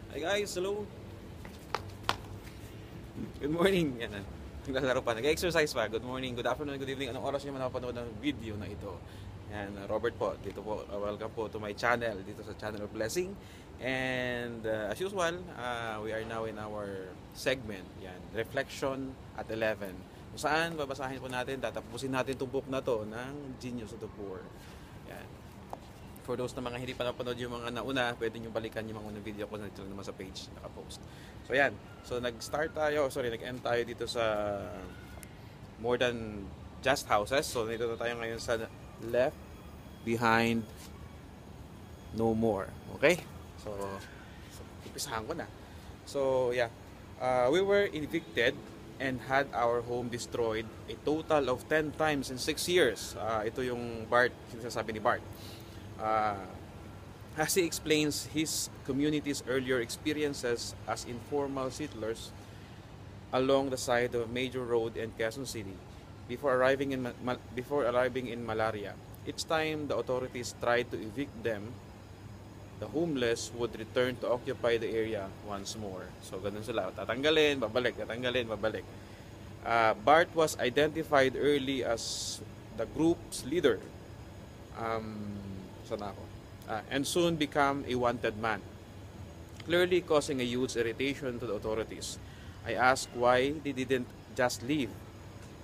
Hi guys, hello. Good morning. Yan na. Naglalaro pa. Nag-exercise pa. Good morning, good afternoon, good evening. Anong oras nyo man napanood ng video na ito? Yan, Robert po. Dito po, welcome po to my channel. Dito sa Channel of Blessing. And as usual, we are now in our segment. Yan, Reflection at 11. Kung saan, babasahin po natin, tatapusin natin itong book na to ng Genius of the Poor. Yan. For those na mga hindi pa napanood yung mga nauna, pwede nyo balikan yung mga unang video ko na dito naman sa page, nakapost. So yan, so nag-start tayo, nag-end tayo dito sa More Than Just Houses. So dito na tayo ngayon sa Left Behind No More. Okay? So umpisahan ko na. So yeah, we were evicted and had our home destroyed a total of 10 times in 6 years. Ito yung Bart, sinasabi ni Bart. As he explains his community's earlier experiences as informal settlers along the side of a major road in Quezon City before arriving in Malaria. Each time the authorities tried to evict them, the homeless would return to occupy the area once more. So ganun sila, tatanggalin, babalik, tatanggalin, babalik. Bart was identified early as the group's leader. And soon become a wanted man, clearly causing a huge irritation to the authorities. I asked why they didn't just leave.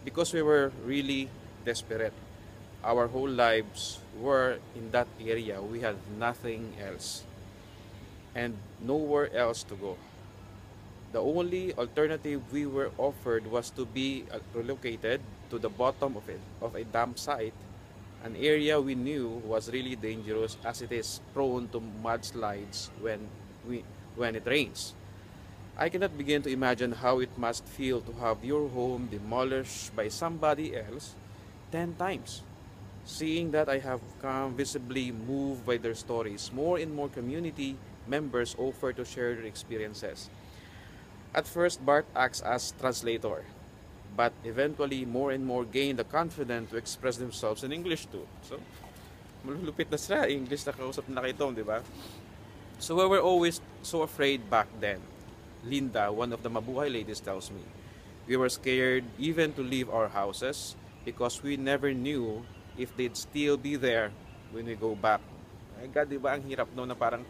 Because we were really desperate. Our whole lives were in that area. We had nothing else and nowhere else to go. The only alternative we were offered was to be relocated to the bottom of a dump site, an area we knew was really dangerous as it is prone to mudslides when it rains. I cannot begin to imagine how it must feel to have your home demolished by somebody else 10 times. Seeing that, I have become visibly moved by their stories. More and more community members offer to share their experiences. At first, Bart acts as translator, but eventually more and more gain the confidence to express themselves in English too. So, malulupit na sila, English na kausap na kayo, di ba? So we were always so afraid back then. Linda, one of the mabuhay ladies, tells me, we were scared even to leave our houses because we never knew if they'd still be there when we go back. Ay God, di ba ang hirap no na parang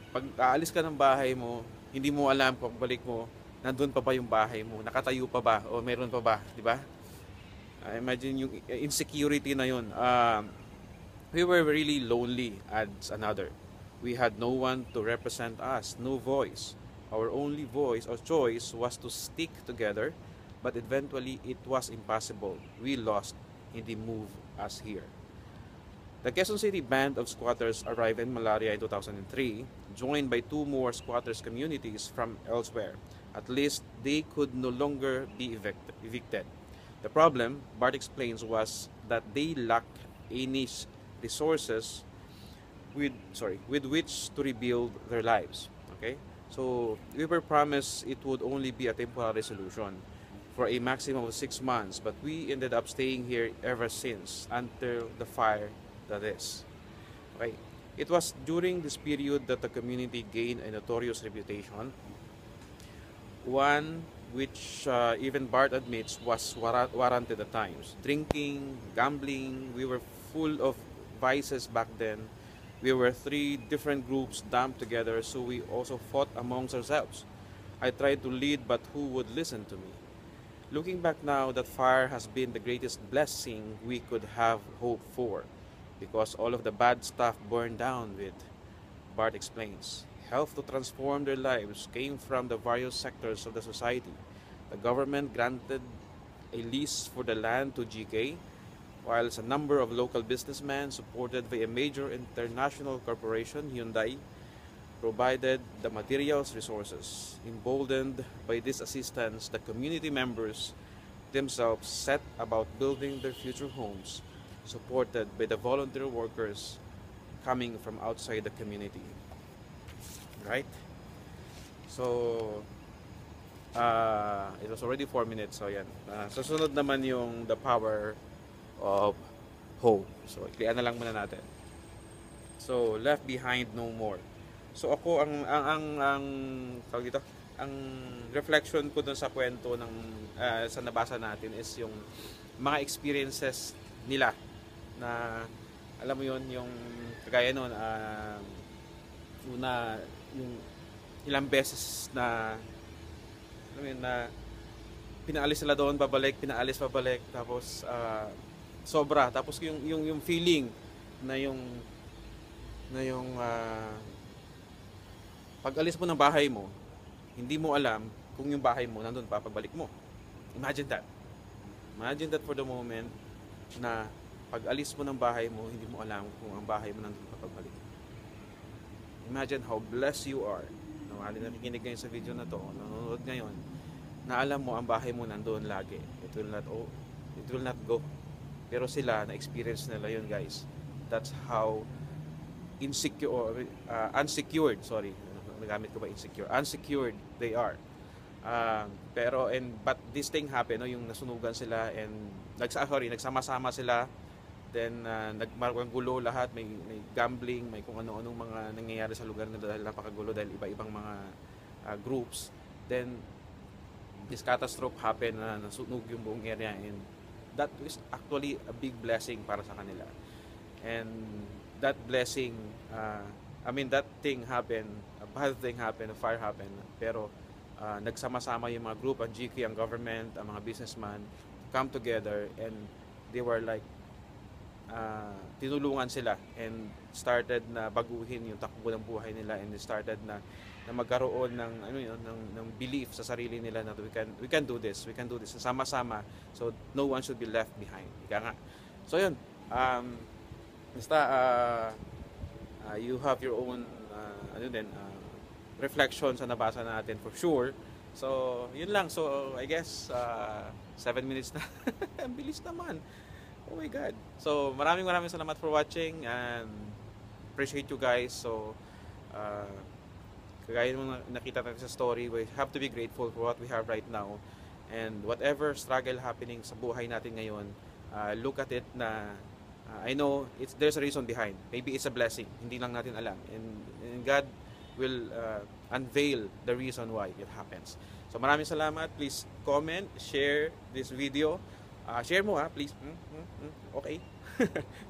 pag aalis ka ng bahay mo, hindi mo alam pagbalik mo, nandun pa ba yung bahay mo? Nakatayo pa ba? O meron pa ba? Di ba? Imagine yung insecurity na yun. We were really lonely, adds another. We had no one to represent us, no voice. Our only voice or choice was to stick together, but eventually it was impossible. We lost, hindi move us here. The Quezon City band of squatters arrived in Malaria in 2003, joined by 2 more squatters communities from elsewhere. At least they could no longer be evicted. The problem, Bart explains, was that they lacked any resources with which to rebuild their lives. Okay? So we were promised it would only be a temporary solution for a maximum of 6 months, but we ended up staying here ever since until the fire that is. Okay? It was during this period that the community gained a notorious reputation, one which even Bart admits was warranted at times. Drinking, gambling, we were full of vices back then. We were 3 different groups dumped together, so we also fought amongst ourselves. I tried to lead, but who would listen to me? Looking back now, that fire has been the greatest blessing we could have hoped for, because all of the bad stuff burned down with, Bart explains. Help to transform their lives came from the various sectors of the society. The government granted a lease for the land to GK, whilst a number of local businessmen supported by a major international corporation, Hyundai, provided the materials resources. Emboldened by this assistance, the community members themselves set about building their future homes, supported by the volunteer workers coming from outside the community. Right? So, it was already 4 minutes. So, yan. Susunod naman yung the power of hope. So, i-clear na lang muna natin. So, left behind no more. So ako ang tawag dito, ang reflection ko dun sa kwento ng sa nabasa natin is yung mga experiences nila na alam mo yon, yung kagaya noon una yung ilang beses na alam mo yun, na pinaalis sila doon, babalik, pinaalis, babalik, tapos sobra, tapos yung feeling na yung pag alis mo ng bahay mo, hindi mo alam kung yung bahay mo nandun pa pagbalik mo. Imagine that. Imagine that for the moment na pag alis mo ng bahay mo, hindi mo alam kung ang bahay mo nandun pa pagbalik. Imagine how blessed you are. Nakikinig ngayon sa video na to, nanonood ngayon, na alam mo ang bahay mo nandun lagi. It will not go. Pero sila, na-experience nila yun, guys. That's how unsecured, sorry, nagamit ko ba insecure? Unsecured they are. But this thing happened, no, yung nasunugan sila and nagsama-sama sila, then nagmagulo lahat, may gambling, may kung ano-anong mga nangyayari sa lugar nila dahil napakagulo, dahil iba-ibang mga groups. Then this catastrophe happened na nasunog yung buong area, and that is actually a big blessing para sa kanila. And that blessing, that thing happened, a bad thing happened, a fire happened, pero nagsama-sama yung mga group, ang GK, ang government, ang mga businessman, come together, and they were like, tinulungan sila and started na baguhin yung takbo ng buhay nila, and they started na magkaroon ng ng belief sa sarili nila na we can do this sama-sama, so no one should be left behind. Ika nga. So yun, basta you have your own reflection sa nabasa natin for sure. So yun lang. So I guess 7 minutes na. Ang bilis naman. Oh my God. So maraming salamat for watching, and appreciate you guys. So kagaya ng nakita natin sa story, we have to be grateful for what we have right now, and whatever struggle happening sa buhay natin ngayon, look at it na I know there's a reason behind. Maybe it's a blessing, hindi lang natin alam, and God will unveil the reason why it happens. So maraming salamat. Please comment, share this video. Share mo please. Okay.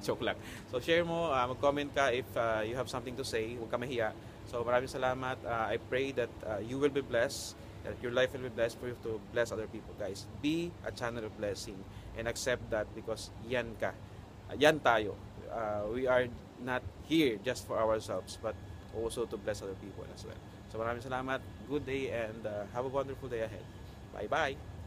Joke lang. So share mo, mag-comment ka if you have something to say. Huwag ka mahiya. So maraming salamat. I pray that you will be blessed, that your life will be blessed, for you to bless other people, guys. Be a channel of blessing and accept that, because yan ka. Yan tayo. We are not here just for ourselves, but also to bless other people as well. So maraming salamat. Good day, and have a wonderful day ahead. Bye-bye.